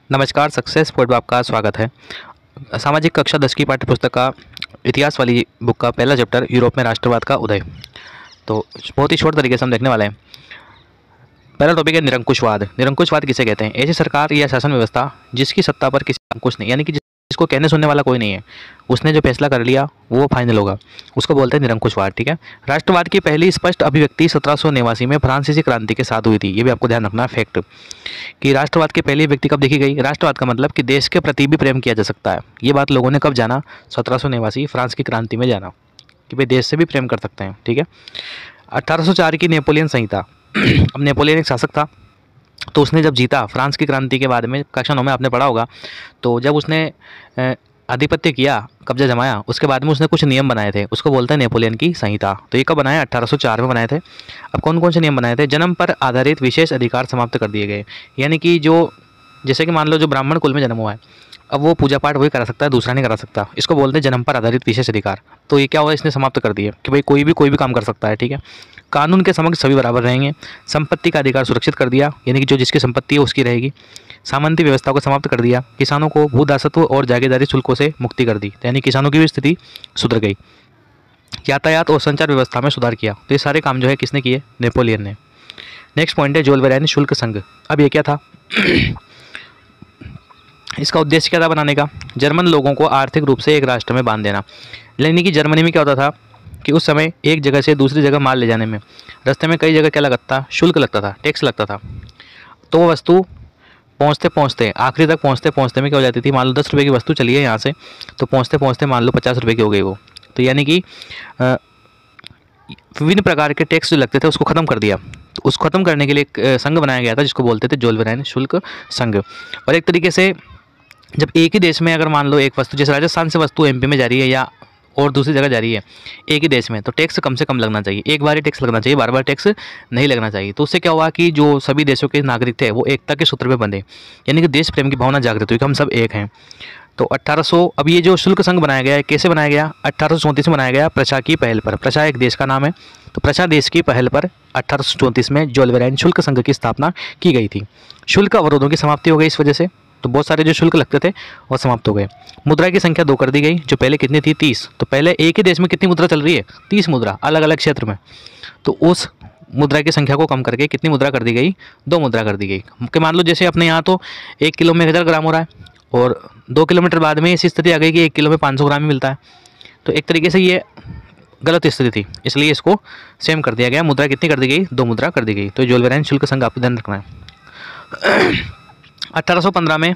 नमस्कार, success point में आपका स्वागत है। सामाजिक कक्षा 10 की पाठ्यपुस्तक का इतिहास वाली बुक का पहला चैप्टर यूरोप में राष्ट्रवाद का उदय। तो बहुत ही शॉर्ट तरीके से हम देखने वाले हैं। पहला टॉपिक है निरंकुशवाद। निरंकुशवाद किसे कहते हैं? ऐसी सरकार या शासन व्यवस्था जिसकी सत्ता पर किसी का अंकुश नहीं, यानी कि जिसको कहने सुनने वाला कोई नहीं है, उसने जो फैसला कर लिया वो फाइनल होगा, उसको बोलते हैं निरंकुशवाद। ठीक है। राष्ट्रवाद की पहली स्पष्ट अभिव्यक्ति 1789 में फ्रांसीसी क्रांति के साथ हुई थी। ये भी आपको ध्यान रखना फैक्ट कि राष्ट्रवाद की पहली व्यक्ति कब देखी गई। राष्ट्रवाद का मतलब कि देश के प्रति भी प्रेम किया जा सकता है। ये बात लोगों ने कब जाना? 1789 फ्रांस की क्रांति में जाना कि भाई देश से भी प्रेम कर सकते हैं। ठीक है। 1804 की नेपोलियन संहिता। अब नेपोलियन एक शासक था, तो उसने जब जीता फ्रांस की क्रांति के बाद में, कक्षा 9 में आपने पढ़ा होगा, तो जब उसने आधिपत्य किया, कब्जा जमाया, उसके बाद में उसने कुछ नियम बनाए थे, उसको बोलते हैं नेपोलियन की संहिता। तो ये कब बनाया? 1804 में बनाए थे। अब कौन कौन से नियम बनाए थे? जन्म पर आधारित विशेष अधिकार समाप्त कर दिए गए। यानी कि जो, जैसे कि मान लो जो ब्राह्मण कुल में जन्म हुआ है, अब वो पूजा पाठ वही करा सकता है, दूसरा नहीं करा सकता। इसको बोलते हैं जन्म पर आधारित विशेष अधिकार। तो ये क्या हुआ? इसने समाप्त कर दिए कि भाई कोई भी काम कर सकता है। ठीक है। कानून के समक्ष सभी बराबर रहेंगे। संपत्ति का अधिकार सुरक्षित कर दिया, यानी कि जो जिसकी संपत्ति है उसकी रहेगी। सामंती व्यवस्था को समाप्त कर दिया। किसानों को भूदासत्व और जागीरदारी शुल्कों से मुक्ति कर दी, यानी किसानों की भी स्थिति सुधर गई। यातायात और संचार व्यवस्था में सुधार किया। तो ये सारे काम जो है किसने किए? नेपोलियन ने। नेक्स्ट पॉइंट है जोल्वेराइन शुल्क संघ। अब ये क्या था? इसका उद्देश्य क्या था बनाने का? जर्मन लोगों को आर्थिक रूप से एक राष्ट्र में बांध देना। यानी कि जर्मनी में क्या होता था कि उस समय एक जगह से दूसरी जगह माल ले जाने में रास्ते में कई जगह क्या लगता था? शुल्क लगता था, टैक्स लगता था। तो वो वस्तु पहुँचते पहुँचते आखिरी तक पहुँचते में क्या हो जाती थी? मान लो 10 रुपये की वस्तु चली है यहाँ से, तो पहुँचते पहुँचते मान लो 50 रुपये की हो गई वो। तो यानी कि विभिन्न प्रकार के टैक्स जो लगते थे उसको ख़त्म कर दिया। तो उसको ख़त्म करने के लिए एक संघ बनाया गया था जिसको बोलते थे जोल्वेराइन शुल्क संघ। और एक तरीके से जब एक ही देश में अगर मान लो एक वस्तु, जैसे राजस्थान से वस्तु एमपी में जा रही है या और दूसरी जगह जा रही है, एक ही देश में, तो टैक्स कम से कम लगना चाहिए। एक बार ही टैक्स लगना चाहिए, बार बार टैक्स नहीं लगना चाहिए। तो उससे क्या हुआ कि जो सभी देशों के नागरिक थे वो एकता के सूत्र में बंधे, यानी कि देश प्रेम की भावना जागृत हुई कि हम सब एक हैं। तो 1800, अब ये जो शुल्क संघ बनाया गया है कैसे बनाया गया? 1834 में बनाया गया प्रशा की पहल पर। प्रशा एक देश का नाम है, तो प्रशा देश की पहल पर 1834 में जोल्वेराइन शुल्क संघ की स्थापना की गई थी। शुल्क अवरोधों की समाप्ति हो गई इस वजह से। तो बहुत सारे जो शुल्क लगते थे वो समाप्त हो गए। मुद्रा की संख्या 2 कर दी गई, जो पहले कितनी थी? 30। तो पहले एक ही देश में कितनी मुद्रा चल रही है? 30 मुद्रा अलग अलग क्षेत्र में। तो उस मुद्रा की संख्या को कम करके कितनी मुद्रा कर दी गई? 2 मुद्रा कर दी गई। कि मान लो जैसे अपने यहाँ तो 1 किलो में 1000 ग्राम हो रहा है, और 2 किलोमीटर बाद में ऐसी स्थिति आ गई कि 1 किलो में 500 ग्राम ही मिलता है। तो एक तरीके से ये गलत स्थिति थी, इसलिए इसको सेम कर दिया गया। मुद्रा कितनी कर दी गई? 2 मुद्रा कर दी गई। तो जोल्वेराइन शुल्क संघ आपको ध्यान रखना है। 1815 में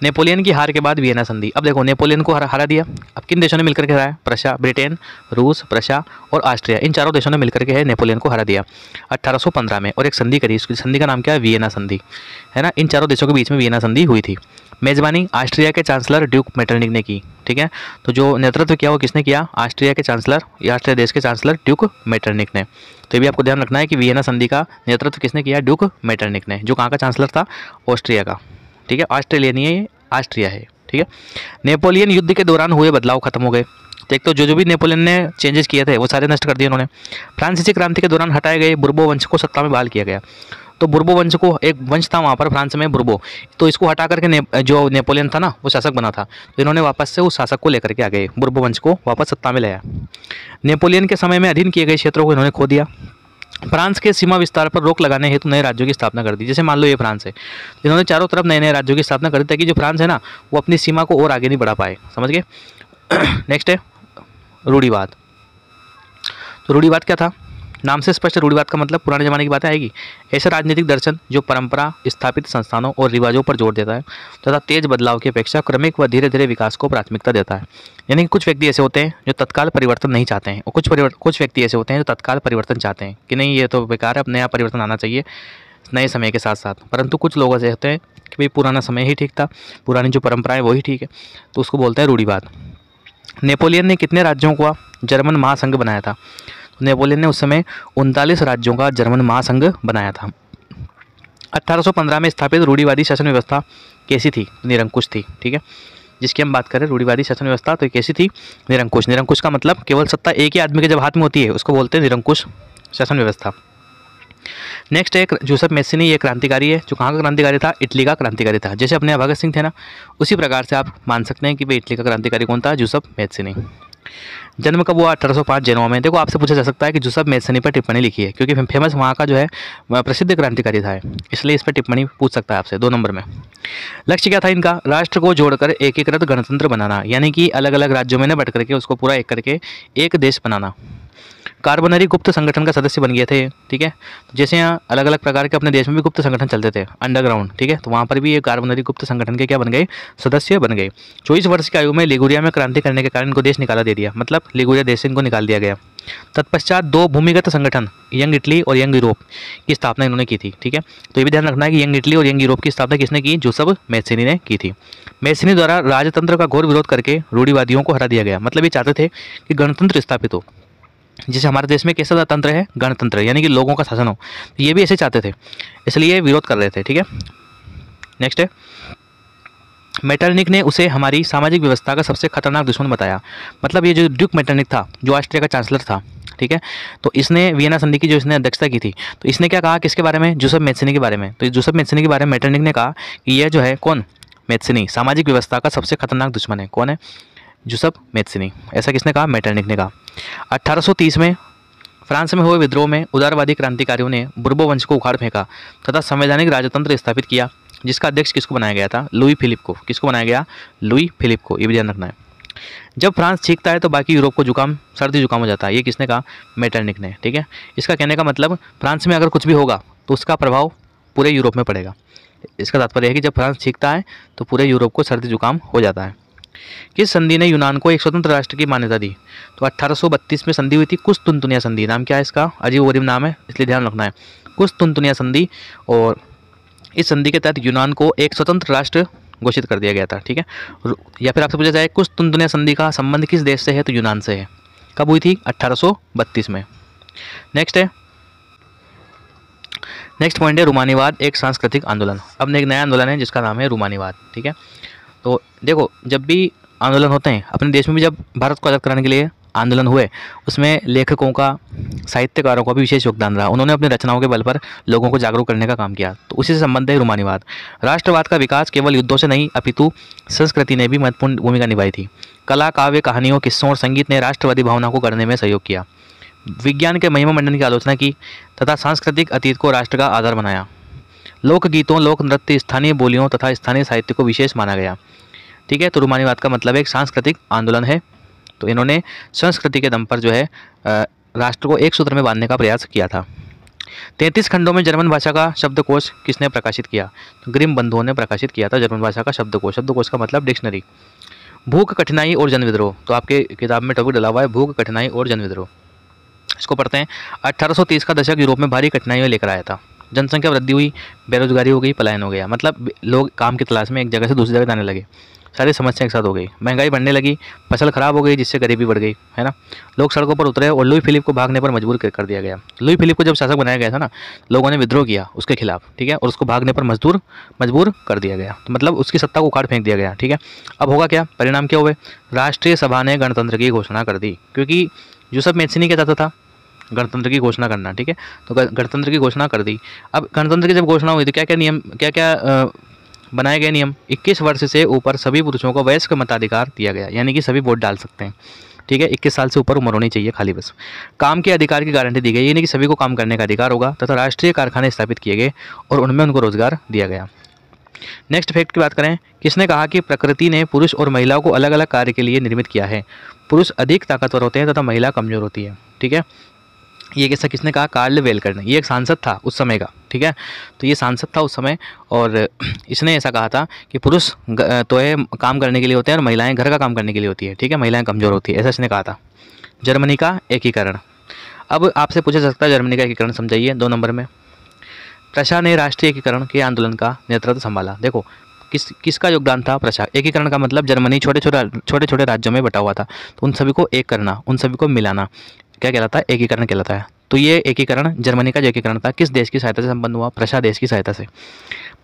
नेपोलियन की हार के बाद वियना संधि। अब देखो नेपोलियन को हरा दिया। अब किन देशों ने मिलकर के हराया? प्रशा, ब्रिटेन, रूस, प्रशा और ऑस्ट्रिया, इन चारों देशों ने मिलकर के है नेपोलियन को हरा दिया 1815 में। और एक संधि करी, उसकी संधि का नाम क्या है? वियना संधि, है ना। इन चारों देशों के बीच में वियना संधि हुई थी। मेजबानी ऑस्ट्रिया के चांसलर ड्यूक मेटरनिक ने की। ठीक है। तो जो नेतृत्व किया वो किसने किया? ऑस्ट्रिया के चांसलर, या ऑस्ट्रिया देश के चांसलर ड्यूक मेटरनिक ने। तो ये भी आपको ध्यान रखना है कि वियना संधि का नेतृत्व किसने किया? ड्यूक मेटरनिक ने, जो कहाँ का चांसलर था? ऑस्ट्रिया का। ठीक है। ऑस्ट्रेलिया नहीं है ये, ऑस्ट्रिया है। ठीक है। नेपोलियन युद्ध के दौरान हुए बदलाव खत्म हो गए। एक तो जो भी नेपोलियन ने चेंजेस किए थे वो सारे नष्ट कर दिए उन्होंने। फ्रांसीसी क्रांति के दौरान हटाए गए बुर्बो वंश को सत्ता में बहाल किया गया। तो बुर्बो वंश को, एक वंश था वहाँ पर फ्रांस में बुर्बो, तो इसको हटा करके जो नेपोलियन था ना वो शासक बना था, तो इन्होंने वापस से उस शासक को लेकर के आ गए, बुर्बो वंश को वापस सत्ता में लाया। नेपोलियन के समय में अधीन किए गए क्षेत्रों को इन्होंने खो दिया। फ्रांस के सीमा विस्तार पर रोक लगाने हेतु नए राज्यों की स्थापना कर दी। जैसे मान लो ये फ्रांस है, इन्होंने चारों तरफ नए नए राज्यों की स्थापना कर दी ताकि जो फ्रांस है ना वो अपनी सीमा को और आगे नहीं बढ़ा पाए। समझ गए? नेक्स्ट है रूढ़िवाद। तो रूढ़िवाद क्या था? नाम से स्पष्ट, रूढ़िवाद का मतलब पुराने जमाने की बातें आएगी। ऐसा राजनीतिक दर्शन जो परंपरा, स्थापित संस्थानों और रिवाजों पर जोर देता है तथा तेज बदलाव की अपेक्षा क्रमिक व धीरे धीरे विकास को प्राथमिकता देता है। यानी कि कुछ व्यक्ति ऐसे होते हैं जो तत्काल परिवर्तन नहीं चाहते हैं, और कुछ व्यक्ति ऐसे होते हैं जो तत्काल परिवर्तन चाहते हैं कि नहीं ये तो बेकार है, अब नया परिवर्तन आना चाहिए नए समय के साथ साथ। परंतु कुछ लोग ऐसे होते हैं कि भाई पुराना समय ही ठीक था, पुरानी जो परंपरा है वही ठीक है, तो उसको बोलते हैं रूढ़िवाद। नेपोलियन ने कितने राज्यों का जर्मन महासंघ बनाया था? नेपोलियन ने उस समय 39 राज्यों का जर्मन महासंघ बनाया था। 1815 में स्थापित रूढ़िवादी शासन व्यवस्था कैसी थी? निरंकुश थी। ठीक है। जिसकी हम बात करें रूढ़िवादी शासन व्यवस्था, तो कैसी थी? निरंकुश। निरंकुश का मतलब केवल सत्ता एक ही आदमी के जब हाथ में होती है उसको बोलते हैं निरंकुश शासन व्यवस्था। नेक्स्ट है जोसेफ मैत्सिनी, ये क्रांतिकारी है जो कहाँ का क्रांतिकारी था, इटली का क्रांतिकारी था। जैसे अपने भगत सिंह थे ना, उसी प्रकार से आप मान सकते हैं कि भाई इटली का क्रांतिकारी कौन था, जोसेफ मैत्सिनी। जन्म कब हुआ, 1805 जेनोवा में। देखो आपसे पूछा जा सकता है कि जोसेफ मैत्सिनी पर टिप्पणी लिखी है, क्योंकि फेमस वहाँ का जो है प्रसिद्ध क्रांतिकारी था, इसलिए इस पर टिप्पणी पूछ सकता है आपसे 2 नंबर में। लक्ष्य क्या था इनका, राष्ट्र को जोड़कर एकीकृत गणतंत्र बनाना, यानी कि अलग अलग राज्यों में न बट करके उसको पूरा एक करके एक देश बनाना। कार्बोनरी गुप्त संगठन का सदस्य बन गए थे, ठीक है। तो जैसे यहाँ अलग अलग प्रकार के अपने देश में भी गुप्त संगठन चलते थे अंडरग्राउंड, ठीक है, तो वहाँ पर भी ये कार्बोनरी गुप्त संगठन के क्या बन गए, सदस्य बन गए। 24 वर्ष की आयु में लिगुरिया में क्रांति करने के कारण इनको देश निकाला दे दिया, मतलब लिगुरिया देश से इनको निकाल दिया गया। तत्पश्चात 2 भूमिगत संगठन यंग इटली और यंग यूरोप की स्थापना इन्होंने की थी, ठीक है। तो ये भी ध्यान रखना है कि यंग इटली और यंग यूरोप की स्थापना किसने की, जोसेफ मैत्सिनी ने की थी। मैत्सिनी द्वारा राजतंत्र का घोर विरोध करके रूढ़िवादियों को हरा दिया गया, मतलब ये चाहते थे कि गणतंत्र स्थापित हो। जैसे हमारे देश में कैसा तंत्र है, गणतंत्र, यानी कि लोगों का शासन हो, तो ये भी ऐसे चाहते थे, इसलिए विरोध कर रहे थे, ठीक है। नेक्स्ट है, मेटरनिक ने उसे हमारी सामाजिक व्यवस्था का सबसे खतरनाक दुश्मन बताया। मतलब ये जो ड्यूक मेटरनिक था, जो ऑस्ट्रिया का चांसलर था, ठीक है, तो इसने वियना संधि की जो इसने अध्यक्षता की थी, तो इसने क्या कहा, किसके बारे में, जोसेफ मैत्सिनी के बारे में। तो जोसेफ मैत्सिनी के बारे में मेटरनिक ने कहा कि यह जो है कौन, मैत्सिनी सामाजिक व्यवस्था का सबसे खतरनाक दुश्मन है। कौन है, जोसेफ मैत्सिनी। ऐसा किसने कहा, मेटरनिक ने कहा। 1830 में फ्रांस में हुए विद्रोह में उदारवादी क्रांतिकारियों ने बुर्बो वंश को उखाड़ फेंका तथा संवैधानिक राजतंत्र स्थापित किया, जिसका अध्यक्ष किसको बनाया गया था, लुई फिलिप को। किसको बनाया गया, लुई फिलिप को, ये भी ध्यान रखना है। जब फ्रांस छींकता है तो बाकी यूरोप को जुकाम, सर्दी जुकाम हो जाता है, ये किसने कहा, मेटरनिक ने, ठीक है। इसका कहने का मतलब फ्रांस में अगर कुछ भी होगा तो उसका प्रभाव पूरे यूरोप में पड़ेगा। इसका तात्पर्य है कि जब फ्रांस छींकता है तो पूरे यूरोप को सर्दी जुकाम हो जाता है। किस संधि ने यूनान को एक स्वतंत्र राष्ट्र की मान्यता दी, तो 1832 में संधि हुई थी, कुस्तुनतुनिया संधि। नाम क्या है इसका, अजीब गरीब नाम है, इसलिए ध्यान रखना है, कुस्तुनतुनिया संधि। और इस संधि के तहत यूनान को एक स्वतंत्र राष्ट्र घोषित कर दिया गया था, ठीक है। या फिर आपसे पूछा जाए कुस्तुनतुनिया संधि का संबंध किस देश से है, तो यूनान से है। कब हुई थी, 1832 में। नेक्स्ट है, नेक्स्ट पॉइंट है रूमानीवाद एक सांस्कृतिक आंदोलन। अब एक नया आंदोलन है जिसका नाम है रूमानीवाद, ठीक है। तो देखो जब भी आंदोलन होते हैं अपने देश में भी, जब भारत को आज़ाद कराने के लिए आंदोलन हुए, उसमें लेखकों का, साहित्यकारों का भी विशेष योगदान रहा। उन्होंने अपनी रचनाओं के बल पर लोगों को जागरूक करने का काम किया। तो उसी से संबंध है रूमानीवाद। राष्ट्रवाद का विकास केवल युद्धों से नहीं अपितु संस्कृति ने भी महत्वपूर्ण भूमिका निभाई थी। कला, काव्य, कहानियों, किस्सों और संगीत ने राष्ट्रवादी भावना को गढ़ने में सहयोग किया। विज्ञान के महिमा मंडन की आलोचना की तथा सांस्कृतिक अतीत को राष्ट्र का आधार बनाया। लोकगीतों, लोक नृत्य, स्थानीय बोलियों तथा स्थानीय साहित्य को विशेष माना गया, ठीक है। तो रूमानीवाद का मतलब एक सांस्कृतिक आंदोलन है। तो इन्होंने संस्कृति के दम पर जो है राष्ट्र को एक सूत्र में बांधने का प्रयास किया था। 33 खंडों में जर्मन भाषा का शब्दकोश किसने प्रकाशित किया, तो ग्रिम बंधुओं ने प्रकाशित किया था जर्मन भाषा का शब्दकोश। शब्दकोश का मतलब डिक्शनरी। भूख, कठिनाई और जनविद्रोह, तो आपके किताब में टॉपिक डला हुआ है भूख, कठिनाई और जनविद्रोह। इसको पढ़ते हैं। 1830 का दशक यूरोप में भारी कठिनाइयाँ लेकर आया था। जनसंख्या वृद्धि हुई, बेरोजगारी हो गई, पलायन हो गया, मतलब लोग काम की तलाश में एक जगह से दूसरी जगह जाने लगे। सारी समस्याएं एक साथ हो गई, महंगाई बढ़ने लगी, फसल खराब हो गई, जिससे गरीबी बढ़ गई, है ना। लोग सड़कों पर उतरे और लुई फिलिप को भागने पर मजबूर कर दिया गया। लुई फिलिप को जब शासक बनाया गया था ना, लोगों ने विद्रोह किया उसके खिलाफ, ठीक है, और उसको भागने पर मजबूर कर दिया गया। तो मतलब उसकी सत्ता को उखाड़ फेंक दिया गया, ठीक है। अब होगा क्या, परिणाम क्या हुए, राष्ट्रीय सभा ने गणतंत्र की घोषणा कर दी, क्योंकि जोसेफ मैत्सिनी क्या चाहता था, गणतंत्र की घोषणा करना, ठीक है। तो गणतंत्र की घोषणा कर दी। अब गणतंत्र की जब घोषणा हुई तो क्या क्या नियम, क्या क्या बनाए गए नियम, 21 वर्ष से ऊपर सभी पुरुषों को वयस्क मताधिकार दिया गया, यानी कि सभी वोट डाल सकते हैं, ठीक है। 21 साल से ऊपर उम्र होनी चाहिए खाली बस। काम के अधिकार की गारंटी दी गई, यानी कि सभी को काम करने का अधिकार होगा, तथा राष्ट्रीय कारखाने स्थापित किए गए और उनमें उनको रोजगार दिया गया। नेक्स्ट फैक्ट की बात करें, किसने कहा कि प्रकृति ने पुरुष और महिलाओं को अलग अलग कार्य के लिए निर्मित किया है। पुरुष अधिक ताकतवर होते हैं तथा महिला कमजोर होती है, ठीक है। ये कैसा किसने कहा, कार्ल वेलकर ने। ये एक सांसद था उस समय का, ठीक है। तो ये सांसद था उस समय और इसने ऐसा कहा था कि पुरुष तो है काम करने के लिए होते हैं और महिलाएं घर का काम करने के लिए होती है, ठीक है, महिलाएं कमज़ोर होती है, ऐसा इसने कहा था। जर्मनी का एकीकरण। अब आपसे पूछा जा सकता है जर्मनी का एकीकरण समझाइए 2 नंबर में। प्रशा ने राष्ट्रीय एकीकरण के आंदोलन का नेतृत्व संभाला। देखो किसका योगदान था, प्रशा। एकीकरण का मतलब जर्मनी छोटे छोटे राज्यों में बटा हुआ था, तो उन सभी को एक करना, उन सभी को मिलाना क्या कहलाता है, एकीकरण कहलाता है। तो ये एकीकरण, जर्मनी का जो एकीकरण था, किस देश की सहायता से संपन्न हुआ? प्रशा देश की सहायता से।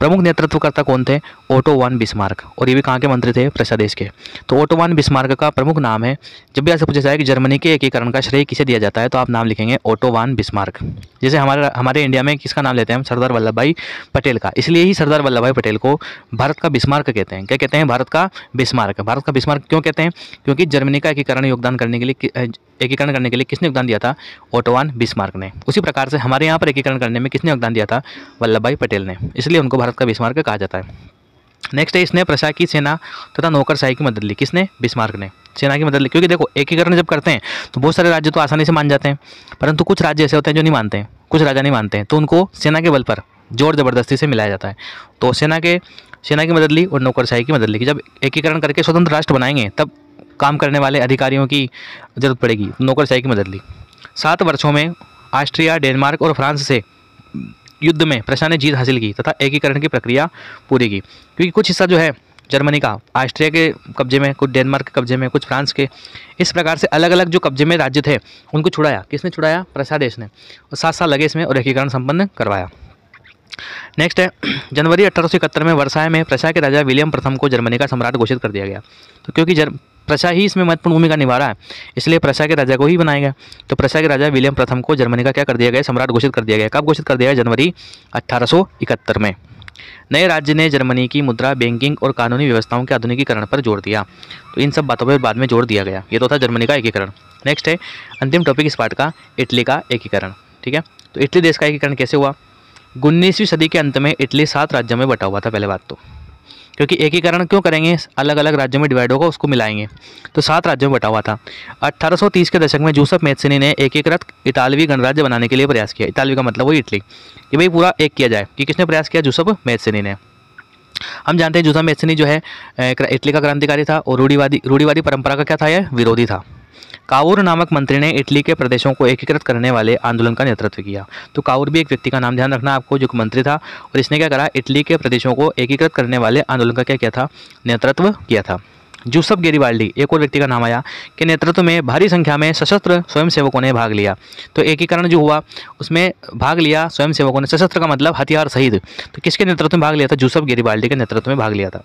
प्रमुख नेतृत्वकर्ता कौन थे? ओटो वान बिस्मार्क, और ये भी कहाँ के मंत्री थे? प्रशा देश के। तो ओटो वान बिस्मार्क का प्रमुख नाम है, जब भी आपसे पूछा जाए कि जर्मनी के एकीकरण का श्रेय किसे दिया जाता है, तो आप नाम लिखेंगे ओटो वान बिस्मार्क। जैसे हमारे इंडिया में किसका नाम लेते हैं हम? सरदार वल्लभ भाई पटेल का। इसलिए ही सरदार वल्लभ भाई पटेल को भारत का बिस्मार्क कहते हैं। क्या कहते हैं? भारत का बिस्मार्क। भारत का बिस्मार्क क्यों कहते हैं? क्योंकि जर्मनी का एकीकरण करने के लिए किसने योगदान दिया था? ओटो वान बिस्मार्क ने। उसी प्रकार से हमारे यहाँ पर एकीकरण करने में किसने योगदान दिया था? वल्लभ भाई पटेल ने। इसलिए उनको भारत का बिस्मार्क कहा जाता है। नेक्स्ट है, इसने प्रशा की सेना तथा नौकरशाही की मदद ली। किसने? बिस्मार्क ने सेना की मदद ली। क्योंकि देखो, एकीकरण जब करते हैं तो बहुत सारे राज्य तो आसानी से मान जाते हैं, परंतु कुछ राज्य ऐसे होते हैं जो नहीं मानते हैं, कुछ राजा नहीं मानते हैं, तो उनको सेना के बल पर जोर ज़बरदस्ती से मिलाया जाता है। तो सेना की मदद ली और नौकरशाही की मदद ली कि जब एकीकरण करके स्वतंत्र राष्ट्र बनाएंगे तब काम करने वाले अधिकारियों की जरूरत पड़ेगी, नौकरशाही की मदद ली। 7 वर्षों में ऑस्ट्रिया, डेनमार्क और फ्रांस से युद्ध में प्रशा ने जीत हासिल की तथा एकीकरण की प्रक्रिया पूरी की। क्योंकि कुछ हिस्सा जो है जर्मनी का ऑस्ट्रिया के कब्जे में, कुछ डेनमार्क के कब्जे में, कुछ फ्रांस के, इस प्रकार से अलग अलग जो कब्जे में राज्य थे उनको छुड़ाया। किसने छुड़ाया? प्रशा देश ने। और 7 साल लगे इसमें और एकीकरण संपन्न करवाया। नेक्स्ट है, जनवरी 1871 में वर्साय में प्रशा के राजा विलियम प्रथम को जर्मनी का सम्राट घोषित कर दिया गया। तो क्योंकि प्रशा ही इसमें महत्वपूर्ण भूमिका निभा रहा है, इसलिए प्रशा के राजा को ही बनाया गया। तो प्रशा के राजा विलियम प्रथम को जर्मनी का क्या कर दिया गया? सम्राट घोषित कर दिया गया। कब घोषित कर दिया गया? जनवरी 1871 में। नए राज्य ने जर्मनी की मुद्रा, बैंकिंग और कानूनी व्यवस्थाओं के आधुनिकीकरण पर जोर दिया। तो इन सब बातों पर बाद में जोर दिया गया। ये तो था जर्मनी का एकीकरण। नेक्स्ट है अंतिम टॉपिक इस पार्ट का, इटली का एकीकरण। ठीक है, तो इटली देश का एकीकरण कैसे हुआ? 19वीं सदी के अंत में इटली 7 राज्यों में बटा हुआ था। पहले बात तो, क्योंकि एकीकरण क्यों करेंगे? अलग अलग राज्यों में डिवाइड होगा, उसको मिलाएंगे, तो 7 राज्यों में बटा हुआ था। 1830 के दशक में जूसेफ मैत्सिनी ने एकीकृत इतालवी गणराज्य बनाने के लिए प्रयास किया। इतालवी का मतलब वही इटली, कि भाई पूरा एक किया जाए। कि किसने प्रयास किया? जूसेफ मैत्सिनी ने। हम जानते हैं जूसेफ मैत्सिनी जो है इटली का क्रांतिकारी था और रूढ़िवादी परंपरा का क्या था? यह विरोधी था। काउर नामक मंत्री ने इटली के प्रदेशों को एकीकृत करने वाले आंदोलन का नेतृत्व किया। तो काउर भी एक व्यक्ति का नाम ध्यान रखना आपको, जो मंत्री था, और इसने क्या करा? इटली के प्रदेशों को एकीकृत करने वाले आंदोलन का क्या किया था? नेतृत्व किया था। जूसेफ गैरिबाल्डी, एक और व्यक्ति का नाम आया, के नेतृत्व में भारी संख्या में सशस्त्र स्वयंसेवकों ने भाग लिया। तो एकीकरण जो हुआ उसमें भाग लिया स्वयंसेवकों ने। सशस्त्र का मतलब हथियार सहित। तो किसके नेतृत्व में भाग लिया था? जूसेफ गैरिबाल्डी के नेतृत्व में भाग लिया था।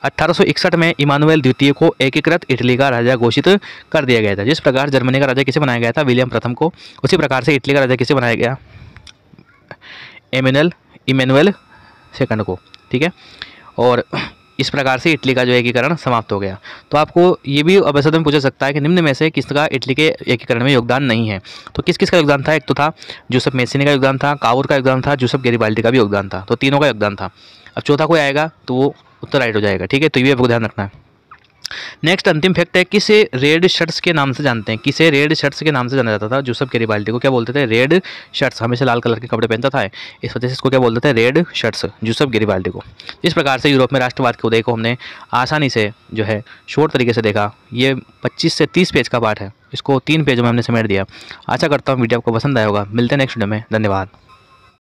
1861 में इमानुएल द्वितीय को एकीकृत इटली का राजा घोषित कर दिया गया था। जिस प्रकार जर्मनी का राजा किसे बनाया गया था? विलियम प्रथम को, उसी प्रकार से इटली का राजा किसे बनाया गया? इमैनुएल सेकंड को। ठीक है, और इस प्रकार से इटली का जो एकीकरण समाप्त हो गया। तो आपको ये भी अब ऐसा पूछा सकता है कि निम्न में से किसका इटली के एकीकरण में योगदान नहीं है? तो किस किस का योगदान था? एक तो था जूसेफ मैत्सिनी का योगदान था, काउर का योगदान था, जूसेफ गैरिबाल्डी का भी योगदान था। तो तीनों का योगदान था। अब चौथा कोई आएगा तो वो उत्तर राइट हो जाएगा। ठीक है, तो ये आपको ध्यान रखना है। नेक्स्ट अंतिम फैक्ट है, किसे रेड शर्ट्स के नाम से जानते हैं? किसे रेड शर्ट्स के नाम से जाना जाता था? जूसेफ गैरिबाल्डी को क्या बोलते थे? Red shirts. हमेशा लाल कलर के कपड़े पहनता था, इस वजह से इसको क्या बोलते थे? रेड शर्ट्स, जूसेफ गैरिबाल्डी को। इस प्रकार से यूरोप में राष्ट्रवाद के उदय को हमने आसानी से जो है शॉर्ट तरीके से देखा। ये 25 से 30 पेज का पाठ है, इसको 3 पेजों में हमने समेट दिया। आशा करता हूँ वीडियो आपको पसंद आया होगा। मिलते हैं नेक्स्ट वीडियो में। धन्यवाद।